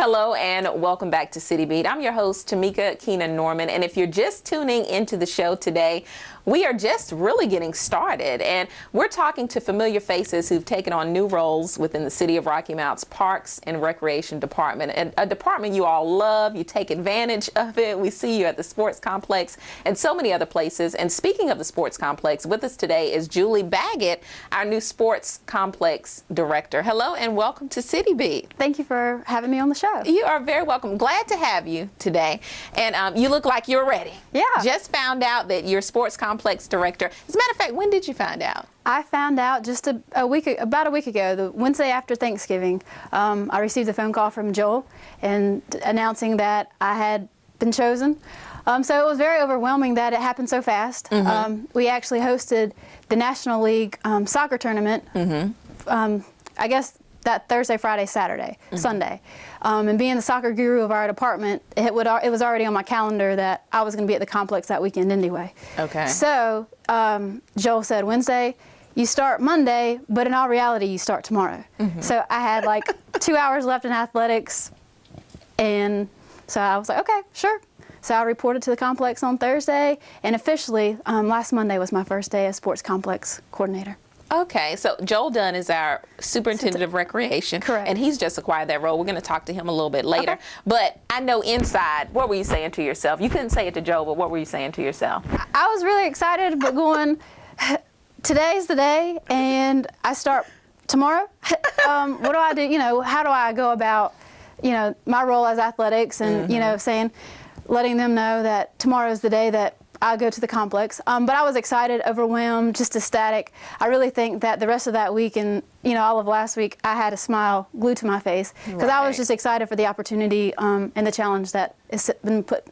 Hello and welcome back to City Beat. I'm your host, Tamika Keenan Norman, and if you're just tuning into the show today, we are just really getting started, and we're talking to familiar faces who've taken on new roles within the City of Rocky Mount's Parks and Recreation Department, and a department you all love. You take advantage of it. We see you at the sports complex and so many other places. And speaking of the sports complex, with us today is Julie Baggett, our new sports complex director. Hello and welcome to City Beat. Thank you for having me on the show. You are very welcome. Glad to have you today. And you look like you're ready. Yeah. Just found out that you're sports complex director. As a matter of fact, when did you find out? I found out just about a week ago, the Wednesday after Thanksgiving. I received a phone call from Joel and announcing that I had been chosen. So it was very overwhelming that it happened so fast. We actually hosted the National League soccer tournament, I guess that Thursday, Friday, Saturday, Sunday. And being the soccer guru of our department, it was already on my calendar that I was going to be at the complex that weekend anyway. Okay. So Joel said, Wednesday, you start Monday, but in all reality, you start tomorrow. So I had like 2 hours left in athletics, and so I was like, okay, sure. So I reported to the complex on Thursday, and officially, last Monday was my first day as sports complex coordinator. Okay, so Joel Dunn is our superintendent of recreation. Correct. And he's just acquired that role. We're going to talk to him a little bit later. Okay. But I know inside, what were you saying to yourself? You couldn't say it to Joel, but what were you saying to yourself? I was really excited, but going, today's the day, and I start tomorrow. What do I do? You know, how do I go about, you know, my role as athletics and, you know, letting them know that tomorrow's the day that I'll go to the complex. But I was excited, overwhelmed, just ecstatic. I really think that the rest of that week and, you know, all of last week, I had a smile glued to my face because I was just excited for the opportunity and the challenge that has been put,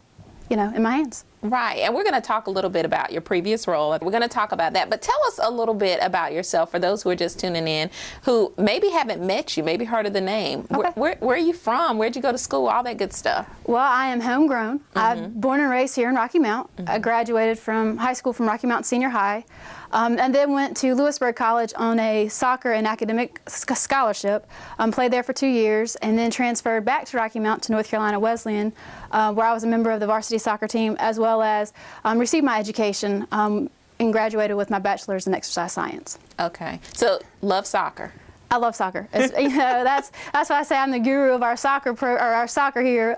you know, in my hands. Right, and we're going to talk a little bit about your previous role. We're going to talk about that, but tell us a little bit about yourself for those who are just tuning in, who maybe haven't met you, maybe heard of the name. Okay. Where are you from? Where'd you go to school? All that good stuff. Well, I am homegrown. I'm born and raised here in Rocky Mount. I graduated from high school from Rocky Mount Senior High, and then went to Lewisburg College on a soccer and academic scholarship. Played there for 2 years, and then transferred back to Rocky Mount to North Carolina Wesleyan, where I was a member of the varsity soccer team, as well as received my education and graduated with my bachelor's in exercise science. Okay, so love soccer. I love soccer. You know, that's why I say I'm the guru of our soccer here.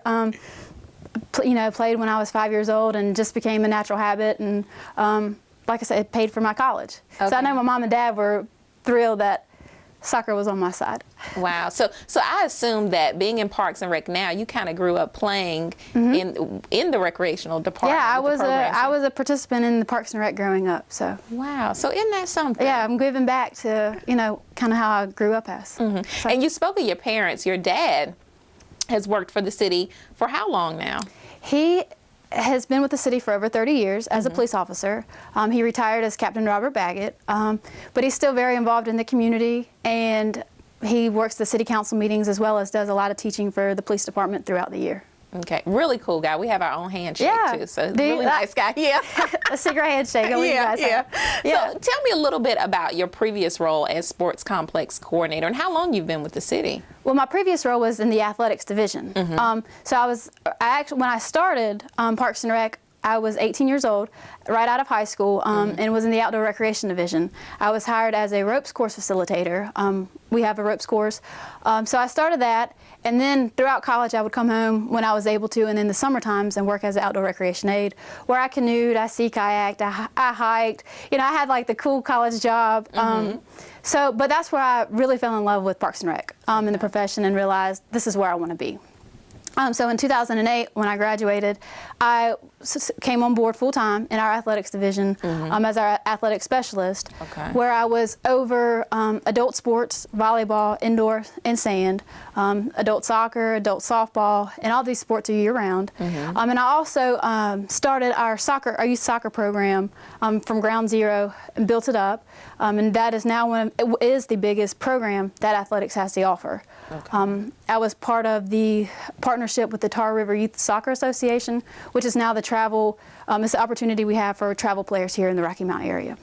You know, played when I was 5 years old and just became a natural habit, and like I said, it paid for my college. Okay. So I know my mom and dad were thrilled that soccer was on my side. Wow. So I assume that being in Parks and Rec now, you kind of grew up playing in the recreational department. Yeah, I was a participant in the Parks and Rec growing up. So. Wow. So isn't that something? Yeah, I'm giving back to, you know, kind of how I grew up as. So. And you spoke of your parents. Your dad has worked for the city for how long now? He has been with the city for over 30 years as a police officer. He retired as Captain Robert Baggett, but he's still very involved in the community, and he works the city council meetings as well as does a lot of teaching for the police department throughout the year. Okay, really cool guy. We have our own handshake too, so Do you- really nice guy. Yeah, A secret handshake. yeah. Yeah. So tell me a little bit about your previous role as sports complex coordinator and how long you've been with the city. Well, my previous role was in the athletics division. So when I started Parks and Rec, I was 18 years old, right out of high school, and was in the outdoor recreation division. I was hired as a ropes course facilitator. We have a ropes course. So I started that, and then throughout college I would come home when I was able to, and in the summer times and work as an outdoor recreation aide, where I canoed, I sea kayaked, I hiked. You know, I had like the cool college job. But that's where I really fell in love with Parks and Rec in the profession and realized this is where I want to be. So in 2008, when I graduated, I came on board full-time in our athletics division as our athletic specialist, where I was over adult sports, volleyball, indoor and sand, adult soccer, adult softball, and all these sports are year-round. And I also started our youth soccer program from ground zero and built it up. And that is now it is the biggest program that athletics has to offer. I was part of the partnership with the Tar River Youth Soccer Association, which is now the travel, it's the opportunity we have for travel players here in the Rocky Mount area.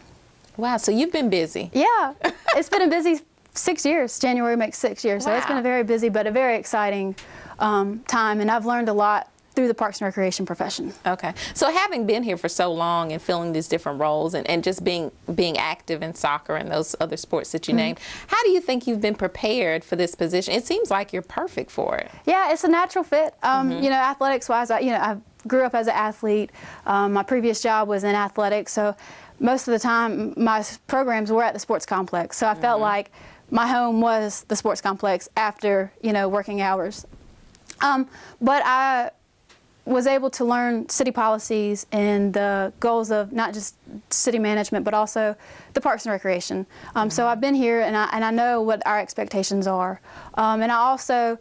Wow, so you've been busy. Yeah, it's been a busy 6 years. January makes 6 years, so it's been a very busy but a very exciting time, and I've learned a lot through the Parks and Recreation profession. Okay. So having been here for so long and filling these different roles and just being active in soccer and those other sports that you named, how do you think you've been prepared for this position? It seems like you're perfect for it. Yeah, it's a natural fit. You know, athletics-wise, I grew up as an athlete. My previous job was in athletics, so most of the time my programs were at the sports complex. So I felt like my home was the sports complex after, working hours. But I was able to learn city policies and the goals of not just city management, but also the Parks and Recreation. So I've been here, and I know what our expectations are. And I also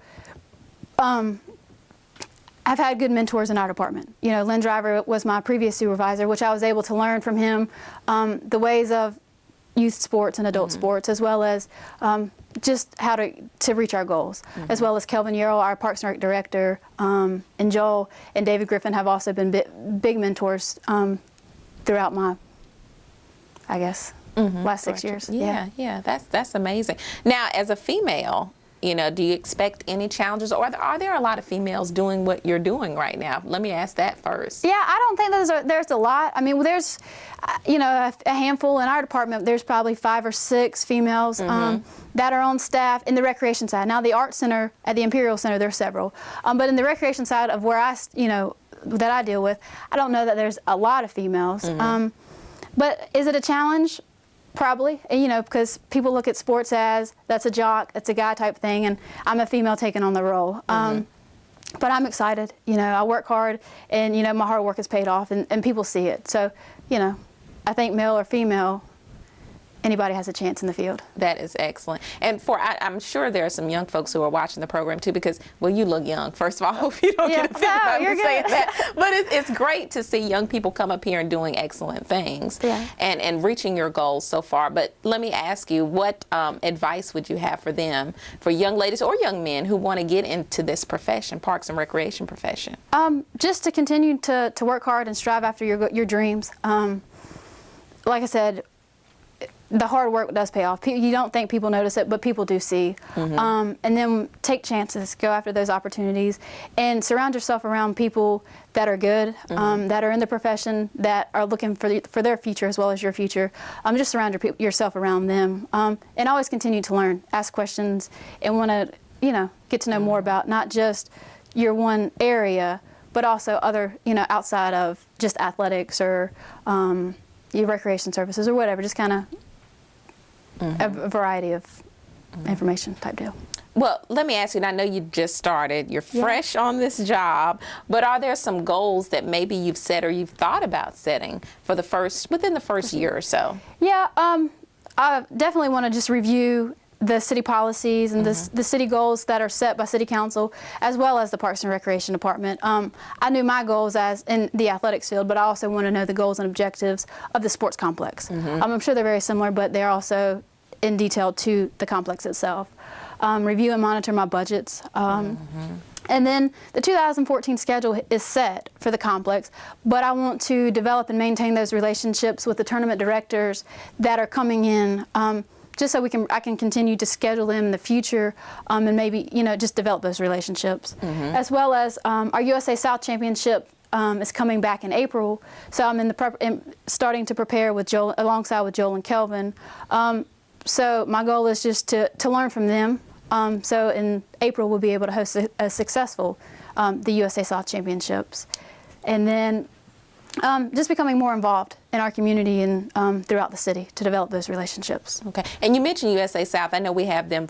I've had good mentors in our department. Lynn Driver was my previous supervisor, which I was able to learn from him the ways of youth sports and adult sports, as well as just how to reach our goals, as well as Kelvin Yarrow, our Parks and Rec director, and Joel and David Griffin have also been big mentors throughout my, I guess, last 6 years. Yeah, that's amazing. Now, as a female, do you expect any challenges, or are there a lot of females doing what you're doing right now? Let me ask that first. Yeah, I don't think there's a lot. I mean, there's, a handful in our department. There's probably 5 or 6 females that are on staff in the recreation side. Now, the art center at the Imperial Center, there's several, but in the recreation side of where that I deal with, I don't know that there's a lot of females. But is it a challenge? Probably, because people look at sports as that's a jock, it's a guy type thing, and I'm a female taking on the role. But I'm excited. I work hard, and my hard work is paid off, and people see it. So, I think male or female, anybody has a chance in the field. That is excellent. And I'm sure there are some young folks who are watching the program too, because, well, you look young. First of all, I hope you don't get offended by me saying that. But it's great to see young people come up here and doing excellent things and reaching your goals so far. But let me ask you, what advice would you have for them, for young ladies or young men who want to get into this profession, Parks and Recreation profession? Just to continue to work hard and strive after your dreams. Like I said, the hard work does pay off. You don't think people notice it, but people do see. And then take chances, go after those opportunities, and surround yourself around people that are good, that are in the profession, that are looking for their future as well as your future. Just surround yourself around them, and always continue to learn, ask questions, and want to get to know more about not just your one area, but also other outside of just athletics or your recreation services or whatever. Just kind of a variety of information type deal. Well, let me ask you, and I know you just started, you're fresh on this job, but are there some goals that maybe you've set or you've thought about setting for within the first year or so? Yeah, I definitely want to just review the city policies and the city goals that are set by City Council, as well as the Parks and Recreation Department. I knew my goals as in the athletics field, but I also want to know the goals and objectives of the sports complex. I'm sure they're very similar, but they're also in detail to the complex itself. Review and monitor my budgets. And then the 2014 schedule is set for the complex, but I want to develop and maintain those relationships with the tournament directors that are coming in, just so I can continue to schedule them in the future, and maybe just develop those relationships, as well as our USA South Championship is coming back in April. So I'm starting to prepare with Joel, alongside with Joel and Kelvin. So my goal is just to learn from them. So in April we'll be able to host a successful the USA South Championships, and then just becoming more involved in our community and throughout the city to develop those relationships. Okay, and you mentioned USA South. I know we have them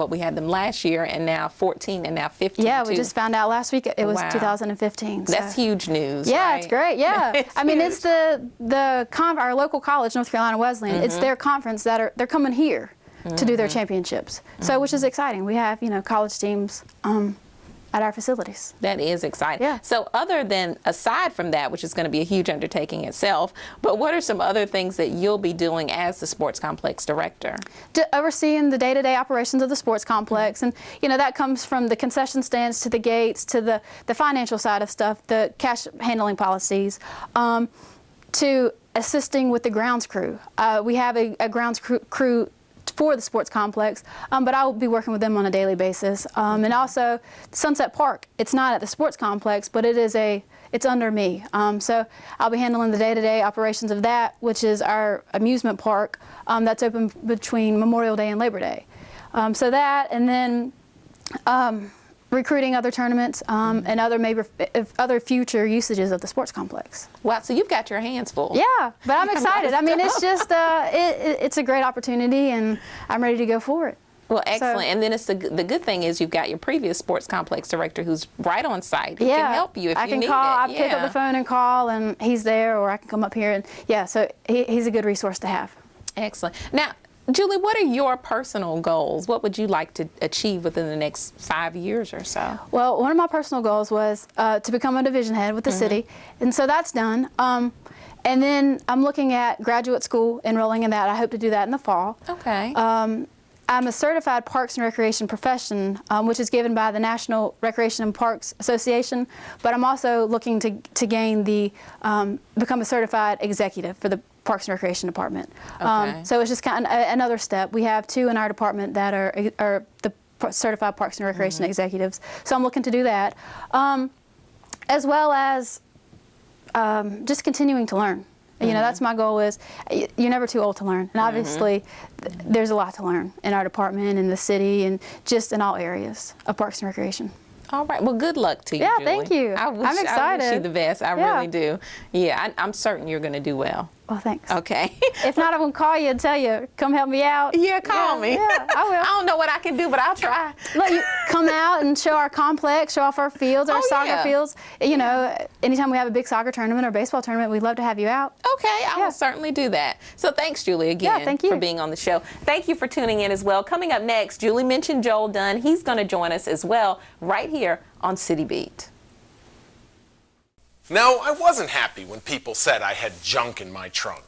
we had them last year, and now 14 and now 15. Yeah, we just found out last week it was 2015. So. That's huge news. Yeah, right? It's great. Yeah, I mean, it's our local college, North Carolina Wesleyan. It's their conference they're coming here to do their championships. So, which is exciting. We have college teams at our facilities. That is exciting. Yeah. So aside from that, which is going to be a huge undertaking itself, but what are some other things that you'll be doing as the sports complex director? Overseeing the day-to-day operations of the sports complex, and that comes from the concession stands to the gates to the financial side of stuff, the cash handling policies, to assisting with the grounds crew. We have a grounds crew for the sports complex, but I will be working with them on a daily basis. And also Sunset Park, it's not at the sports complex, but it's under me. So I'll be handling the day-to-day operations of that, which is our amusement park that's open between Memorial Day and Labor Day. So that, and then recruiting other tournaments and other future usages of the sports complex. Wow, so you've got your hands full. Yeah, but I'm excited. I mean, it's just, it's a great opportunity, and I'm ready to go for it. Well, excellent. So, and then the good thing is you've got your previous sports complex director who's right on site. He can help you if you need call, it. I pick up the phone and call, and he's there, or I can come up here. And yeah, so he's a good resource to have. Excellent. Now, Julie, what are your personal goals? What would you like to achieve within the next 5 years or so? Well, one of my personal goals was to become a division head with the city, and so that's done. And then I'm looking at graduate school, enrolling in that. I hope to do that in the fall. Okay. I'm a certified Parks and Recreation profession, which is given by the National Recreation and Parks Association, but I'm also looking to gain the, become a certified executive for the Parks and Recreation Department. Okay. So it's just kind of another step. We have 2 in our department that are the certified Parks and Recreation executives. So I'm looking to do that, as well as just continuing to learn. You know, that's my goal is you're never too old to learn. And obviously there's a lot to learn in our department, in the city, and just in all areas of Parks and Recreation. All right. Well, good luck to you, Yeah, Julie. thank you. I'm excited. I wish you the best. I Yeah. really do. Yeah, I'm certain you're going to do well. Well, thanks. Okay. If not, I will call you and tell you, come help me out. Yeah, call me. Yeah, I will. I don't know what I can do, but I'll try. Let you come out and show our complex, show off our fields, our soccer yeah. fields. You know, anytime we have a big soccer tournament or baseball tournament, we'd love to have you out. Okay, I will certainly do that. So thanks, Julie, again thank you. for being on the show. Thank you for tuning in as well. Coming up next, Julie mentioned Joel Dunn. He's going to join us as well right here on City Beat. No, I wasn't happy when people said I had junk in my trunk.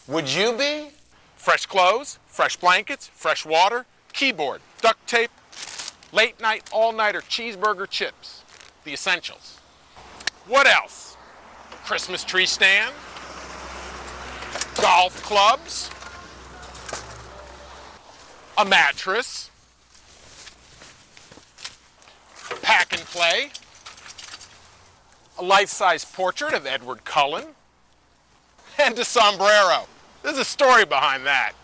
Would you be? Fresh clothes, fresh blankets, fresh water, keyboard, duct tape, late night, all-nighter cheeseburger chips. The essentials. What else? Christmas tree stand, golf clubs, a mattress, pack and play, a life-size portrait of Edward Cullen, and a sombrero. There's a story behind that.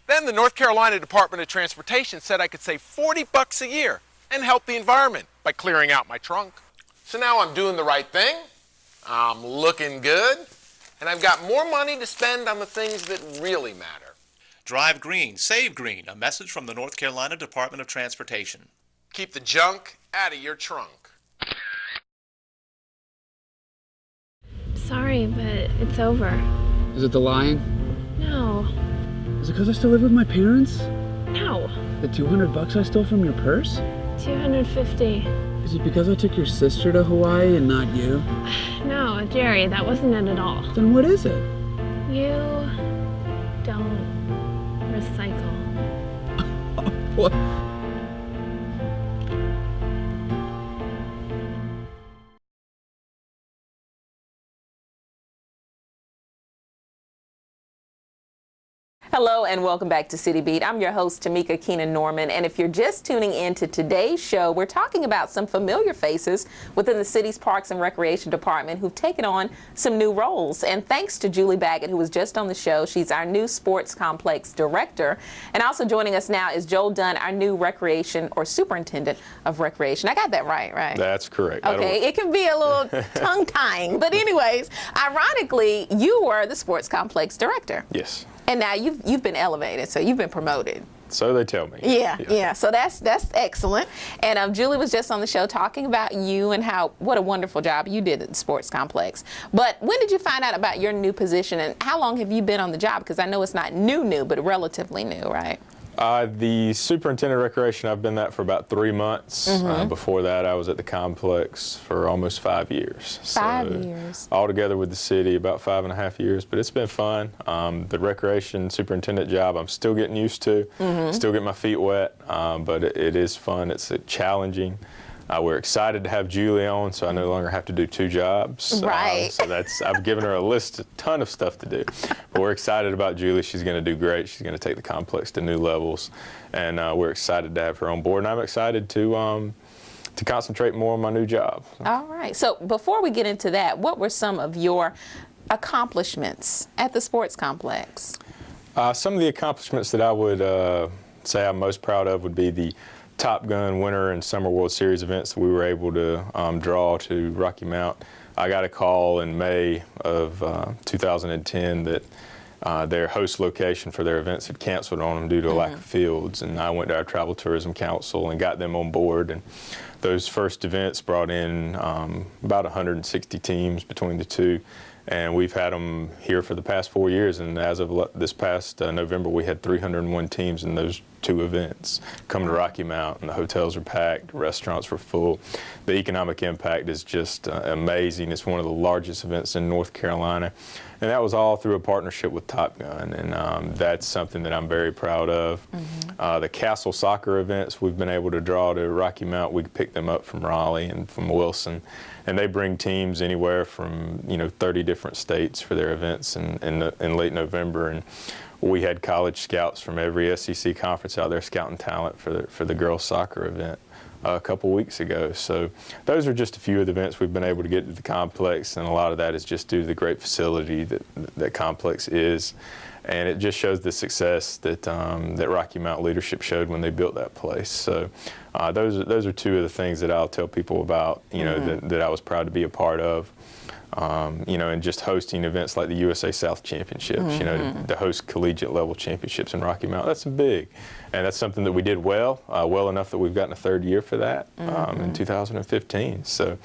Then the North Carolina Department of Transportation said I could save $40 a year and help the environment by clearing out my trunk. So now I'm doing the right thing, I'm looking good, and I've got more money to spend on the things that really matter. Drive green, save green, a message from the North Carolina Department of Transportation. Keep the junk out of your trunk. Sorry, but it's over. Is it the lying? No. Is it because I still live with my parents? No. The $200 I stole from your purse? 250. Is it because I took your sister to Hawaii and not you? No, Jerry, that wasn't it at all. Then what is it? You don't recycle. What? Hello and welcome back to City Beat. I'm your host, Tamika Keenan Norman, and if you're just tuning in to today's show, we're talking about some familiar faces within the city's Parks and Recreation Department who've taken on some new roles. And thanks to Julie Baggett, who was just on the show. She's our new Sports Complex Director. And also joining us now is Joel Dunn, our new Recreation or Superintendent of Recreation. I got that right? That's correct. Okay, it can be a little tongue-tying, but anyways, ironically, you were the Sports Complex Director. Yes. And now you've been elevated, so you've been promoted. So they tell me. Yeah. So that's excellent. And Julie was just on the show talking about you and what a wonderful job you did at the sports complex. But when did you find out about your new position, and how long have you been on the job? Because I know it's not new, but relatively new, right? The superintendent of recreation, I've been that for about 3 months. Before that, I was at the complex for almost 5 years. 5 years. Altogether with the city, about 5.5 years, but it's been fun. The recreation superintendent job, I'm still getting used to, still get my feet wet, but it is fun. It's challenging. We're excited to have Julie on, so I no longer have to do 2 jobs. Right. So I've given her a ton of stuff to do. But we're excited about Julie. She's going to do great. She's going to take the complex to new levels, and we're excited to have her on board. And I'm excited to concentrate more on my new job. All right. So before we get into that, what were some of your accomplishments at the sports complex? Some of the accomplishments that I would say I'm most proud of would be the Top Gun Winter and Summer World Series events that we were able to draw to Rocky Mount. I got a call in May of 2010 that their host location for their events had canceled on them due to a lack of fields, and I went to our Travel Tourism Council and got them on board. And those first events brought in about 160 teams between the two. And we've had them here for the past 4 years, and as of this past November, we had 301 teams in those 2 events come to Rocky Mount, and the hotels are packed, restaurants were full. The economic impact is just amazing. It's one of the largest events in North Carolina, and that was all through a partnership with Top Gun, and that's something that I'm very proud of. The Castle soccer events we've been able to draw to Rocky Mount, we picked them up from Raleigh and from Wilson, and they bring teams anywhere from 30 different states for their events in late November. And we had college scouts from every SEC conference out there scouting talent for the girls soccer event a couple weeks ago. So those are just a few of the events we've been able to get to the complex, and a lot of that is just due to the great facility that complex is. And it just shows the success that Rocky Mount leadership showed when they built that place. So those are 2 of the things that I'll tell people about, that I was proud to be a part of. And just hosting events like the USA South Championships, to host collegiate level championships in Rocky Mount, that's big. And that's something that we did well enough that we've gotten a 3rd year for that in 2015. So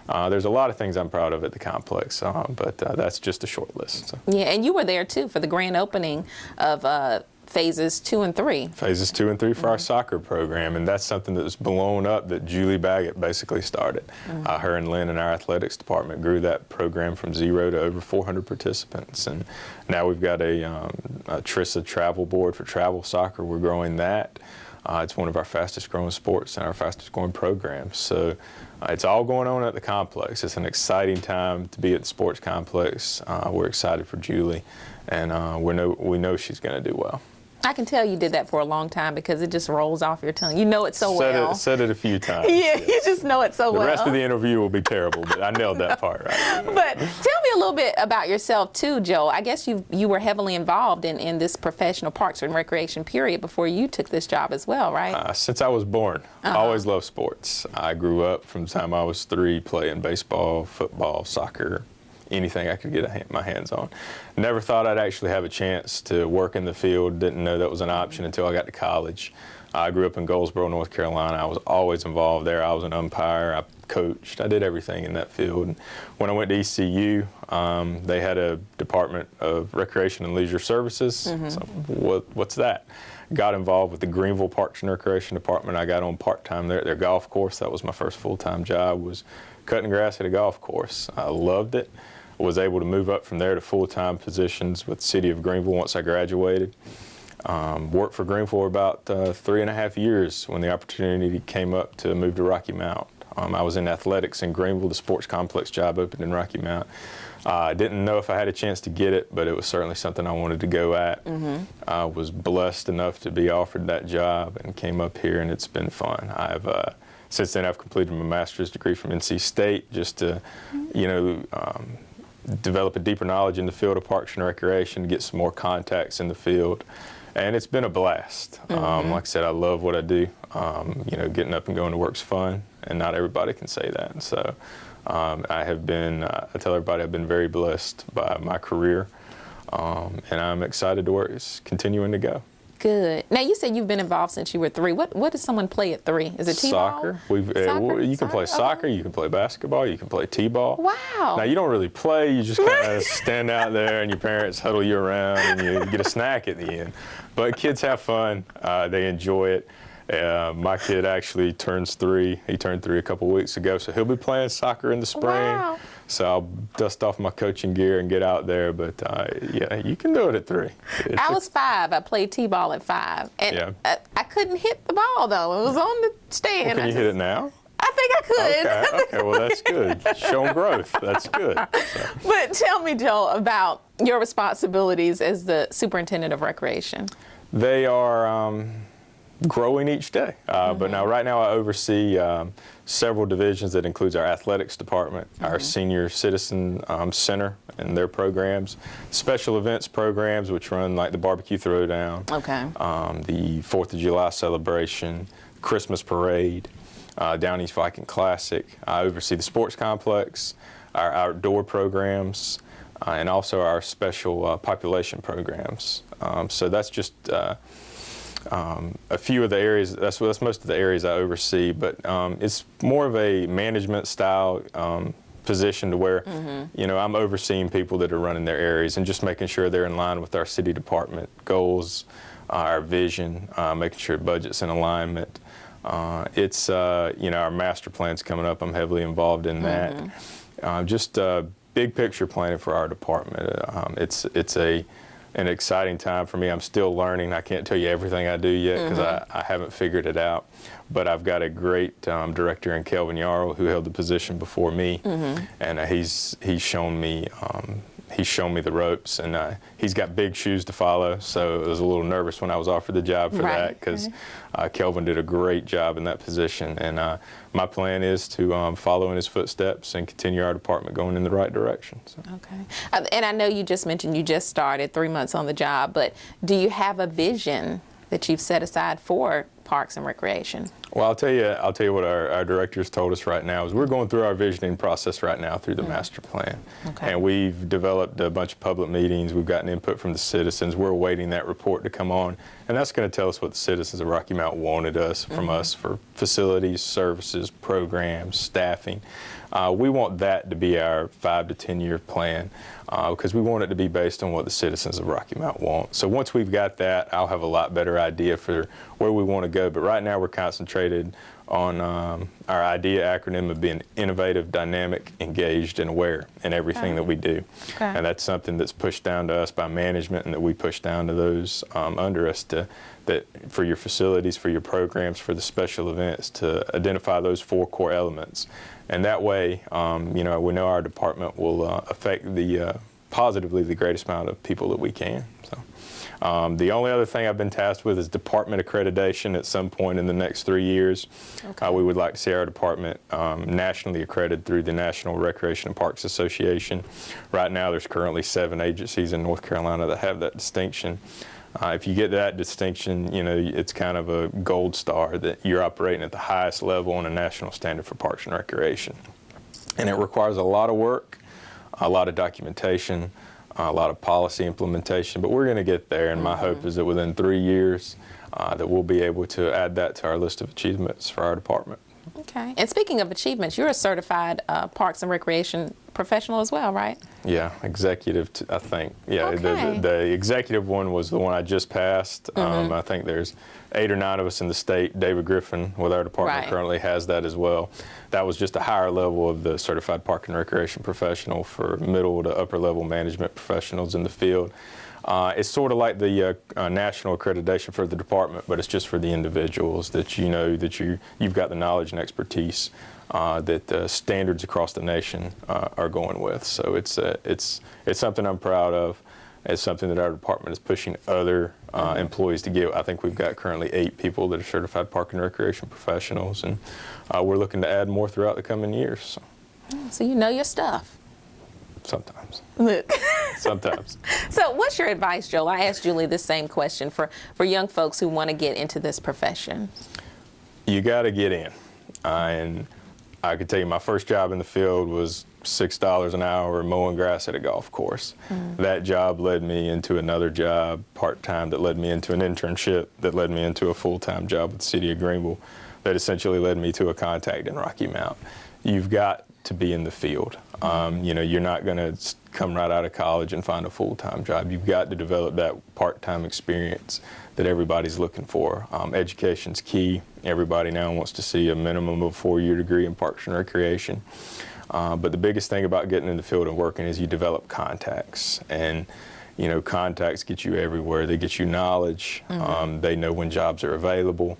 there's a lot of things I'm proud of at the complex, but that's just a short list. So. Yeah, and you were there too for the grand opening of phases 2 and 3. Phases 2 and 3 for our soccer program, and that's something that was blown up that Julie Baggett basically started. Her and Lynn in our athletics department grew that program from 0 to over 400 participants, and now we've got a Trissa travel board for travel soccer. We're growing that. It's one of our fastest growing sports and our fastest growing programs. So it's all going on at the complex. It's an exciting time to be at the sports complex. We're excited for Julie, and we know she's going to do well. I can tell you did that for a long time because it just rolls off your tongue. You know it so well. Said it a few times. Yeah, you just know it so well. The rest of the interview will be terrible, but I nailed that part right. But tell me a little bit about yourself too, Joe. I guess you were heavily involved in this professional parks and recreation period before you took this job as well, right? Since I was born, I always loved sports. I grew up from the time I was 3 playing baseball, football, soccer, anything I could get my hands on. Never thought I'd actually have a chance to work in the field. Didn't know that was an option until I got to college. I grew up in Goldsboro, North Carolina. I was always involved there. I was an umpire. I coached. I did everything in that field. When I went to ECU, they had a Department of Recreation and Leisure Services. So what's that? Got involved with the Greenville Parks and Recreation Department. I got on part-time there at their golf course. That was my first full-time job, was cutting grass at a golf course. I loved it. Was able to move up from there to full-time positions with the City of Greenville once I graduated. Worked for Greenville for about 3.5 years when the opportunity came up to move to Rocky Mount. I was in athletics in Greenville. The sports complex job opened in Rocky Mount. I didn't know if I had a chance to get it, but it was certainly something I wanted to go at. I was blessed enough to be offered that job and came up here, and it's been fun. Since then, I've completed my master's degree from NC State just to, develop a deeper knowledge in the field of parks and recreation, get some more contacts in the field, and it's been a blast. Like I said, I love what I do. Getting up and going to work's fun, and not everybody can say that. And so I tell everybody I've been very blessed by my career, and I'm excited to work. It's continuing to go. Good. Now, you said you've been involved since you were 3. What does someone play at 3? Is it t-ball? Soccer. You can play soccer, you can play basketball, you can play t-ball. Wow. Now, you don't really play, you just kind of stand out there and your parents huddle you around and you get a snack at the end. But kids have fun, they enjoy it. My kid actually turns 3. He turned 3 a couple weeks ago, so he'll be playing soccer in the spring. Wow. So I'll dust off my coaching gear and get out there. But yeah, you can do it at 3. I was 5. I played t-ball at 5, and I couldn't hit the ball though. It was on the stand. Well, can you hit it now? I think I could. Okay, well, that's good. Shown growth. That's good. So, But tell me, Joel, about your responsibilities as the superintendent of recreation. they are growing each day. But now, right now, I oversee several divisions that includes our athletics department, our senior citizen center and their programs, special events programs, which run like the barbecue throwdown, Okay. the 4th of July celebration, Christmas parade, Down East Viking Classic. I oversee the sports complex, our outdoor programs, and also our special population programs. So that's just a few of the areas. That's most of the areas I oversee. But it's more of a management style position to where I'm overseeing people that are running their areas and just making sure they're in line with our city department goals, our vision, making sure budget's in alignment. It's our master plan's coming up. I'm heavily involved in that. Just big picture planning for our department. It's an exciting time for me. I'm still learning. I can't tell you everything I do yet because I haven't figured it out. But I've got a great director in Kelvin Yarrow who held the position before me, and he's shown me the ropes, and he's got big shoes to follow. So I was a little nervous when I was offered the job for that because Kelvin did a great job in that position, and my plan is to follow in his footsteps and continue our department going in the right direction. So. Okay. And I know you just mentioned you just started 3 months on the job, but do you have a vision that you've set aside for Parks and Recreation? Well, I'll tell you what our directors told us right now is we're going through our visioning process right now through the master plan. Okay. And we've developed a bunch of public meetings. We've gotten input from the citizens. We're awaiting that report to come on. And that's going to tell us what the citizens of Rocky Mount wanted from us for facilities, services, programs, staffing. We want that to be our 5 to 10 year plan because we want it to be based on what the citizens of Rocky Mount want. So once we've got that, I'll have a lot better idea for where we want to go. But right now we're concentrated on our IDEA acronym of being innovative, dynamic, engaged, and aware in everything that we do. Okay. And that's something that's pushed down to us by management and that we push down to those under us that for your facilities, for your programs, for the special events, to identify those 4 core elements. And that way, we know our department will affect positively the greatest amount of people that we can. So, the only other thing I've been tasked with is department accreditation at some point in the next 3 years. Okay. We would like to see our department nationally accredited through the National Recreation and Parks Association. Right now, there's currently 7 agencies in North Carolina that have that distinction. If you get that distinction, it's kind of a gold star that you're operating at the highest level on a national standard for parks and recreation. And it requires a lot of work, a lot of documentation, a lot of policy implementation, but we're going to get there, and my hope is that within 3 years that we'll be able to add that to our list of achievements for our department. Okay. And speaking of achievements, you're a certified Parks and Recreation professional as well, right? Yeah, executive, I think. Yeah, Okay. the executive one was the one I just passed. I think there's 8 or 9 of us in the state. David Griffin with our department Right. currently has that as well. That was just a higher level of the certified park and recreation professional for middle to upper level management professionals in the field. It's sort of like the national accreditation for the department, but it's just for the individuals that you've got the knowledge and expertise that the standards across the nation are going with. So it's something I'm proud of. It's something that our department is pushing other employees to get. I think we've got currently 8 people that are certified park and recreation professionals, and we're looking to add more throughout the coming years. So you know your stuff. Sometimes. Look. Sometimes. So what's your advice, Joel? I asked Julie this same question for young folks who want to get into this profession. You got to get in. And I could tell you my first job in the field was $6 an hour mowing grass at a golf course. That job led me into another job, part-time, that led me into an internship, that led me into a full-time job with the city of Greenville, that essentially led me to a contact in Rocky Mount. You've got to be in the field. You're not going to come right out of college and find a full-time job. You've got to develop that part-time experience that everybody's looking for. Education's key. Everybody now wants to see a minimum of a 4-year degree in parks and recreation. But the biggest thing about getting in the field and working is you develop contacts. And contacts get you everywhere. They get you knowledge. They know when jobs are available.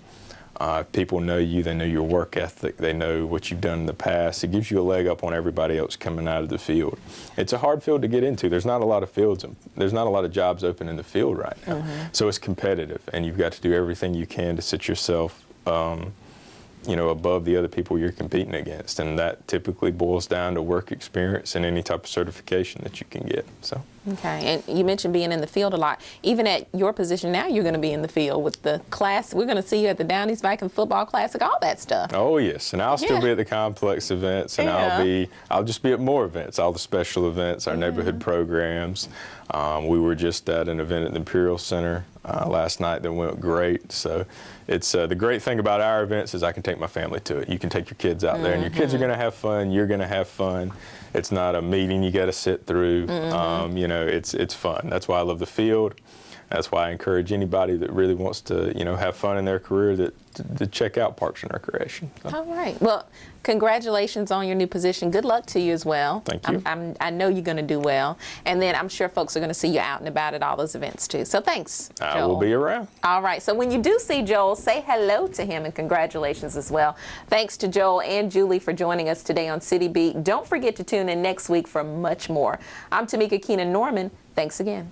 People know you, they know your work ethic, they know what you've done in the past. It gives you a leg up on everybody else coming out of the field. It's a hard field to get into. There's not a lot of fields, there's not a lot of jobs open in the field right now. So it's competitive, and you've got to do everything you can to sit yourself above the other people you're competing against, and that typically boils down to work experience and any type of certification that you can get. So. Okay, and you mentioned being in the field a lot. Even at your position now, you're going to be in the field with the class. We're going to see you at the Down East Viking Football Classic, all that stuff. Oh yes, and I'll still be at the complex events, and I'll just be at more events, all the special events, our neighborhood programs. We were just at an event at the Imperial Center last night that went great. So it's the great thing about our events is I can take my family to it. You can take your kids out there, and your kids are going to have fun. You're going to have fun. It's not a meeting you got to sit through. It's fun. That's why I love the field. That's why I encourage anybody that really wants to, have fun in their career to check out Parks and Recreation. So. All right. Well, congratulations on your new position. Good luck to you as well. Thank you. I know you're going to do well. And then I'm sure folks are going to see you out and about at all those events too. So thanks, Joel. I will be around. All right. So when you do see Joel, say hello to him and congratulations as well. Thanks to Joel and Julie for joining us today on City Beat. Don't forget to tune in next week for much more. I'm Tamika Keenan Norman. Thanks again.